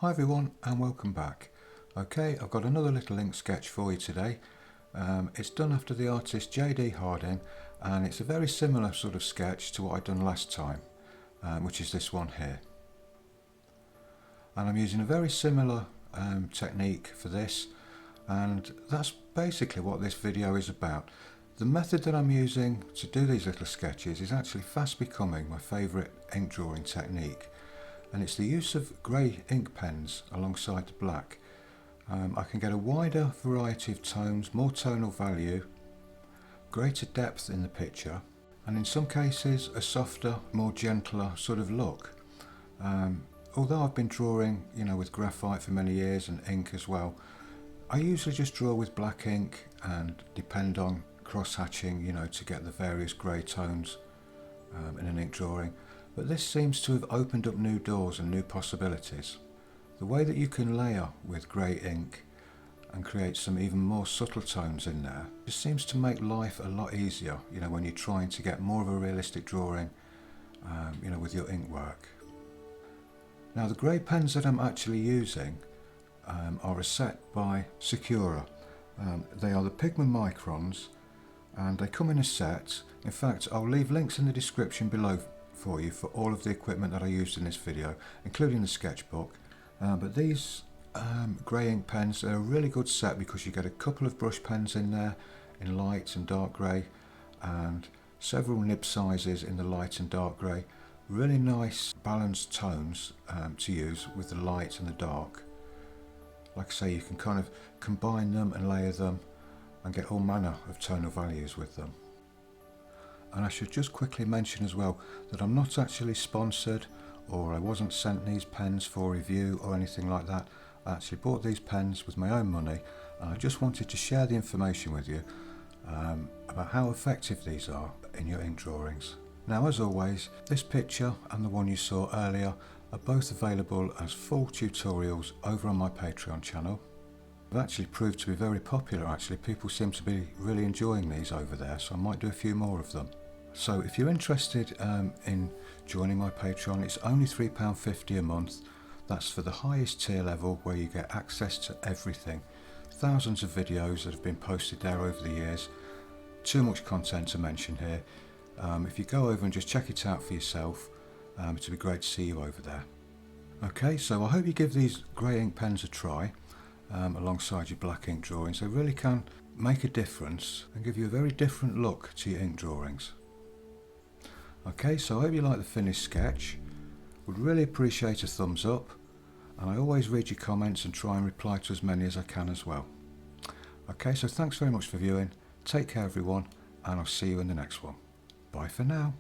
Hi everyone and welcome back. Okay, I've got another little ink sketch for you today. It's done after the artist J.D. Harding, and it's a very similar sort of sketch to what I'd done last time, which is this one here. And I'm using a very similar technique for this, and that's basically what this video is about. The method that I'm using to do these little sketches is actually fast becoming my favourite ink drawing technique. And it's the use of grey ink pens alongside the black. I can get a wider variety of tones, more tonal value, greater depth in the picture, and in some cases a softer, more gentler sort of look. Although I've been drawing, with graphite for many years and ink as well, I usually just draw with black ink and depend on cross-hatching, to get the various grey tones in an ink drawing. But this seems to have opened up new doors and new possibilities. The way that you can layer with grey ink and create some even more subtle tones in there just seems to make life a lot easier, when you're trying to get more of a realistic drawing, with your ink work. Now the grey pens that I'm actually using are a set by Sakura. They are the Pigment Microns, and they come in a set. In fact, I'll leave links in the description below for you for all of the equipment that I used in this video, including the sketchbook. But these grey ink pens are a really good set because you get a couple of brush pens in there in light and dark grey, and several nib sizes in the light and dark grey. Really nice balanced tones to use with the light and the dark. Like I say, you can kind of combine them and layer them and get all manner of tonal values with them. And I should just quickly mention as well that I'm not actually sponsored, or I wasn't sent these pens for review or anything like that. I actually bought these pens with my own money, and I just wanted to share the information with you about how effective these are in your ink drawings. Now, as always, this picture and the one you saw earlier are both available as full tutorials over on my Patreon channel. They've actually proved to be very popular. People seem to be really enjoying these over there, so I might do a few more of them. So if you're interested in joining my Patreon, it's only £3.50 a month. That's for the highest tier level, where you get access to everything. Thousands of videos that have been posted there over the years. Too much content to mention here. If you go over and just check it out for yourself, it'd be great to see you over there. Okay, so I hope you give these grey ink pens a try alongside your black ink drawings. They really can make a difference and give you a very different look to your ink drawings. Okay, so I hope you like the finished sketch. Would really appreciate a thumbs up, and I always read your comments and try and reply to as many as I can as well. Okay, so thanks very much for viewing. Take care everyone, and I'll see you in the next one. Bye for now.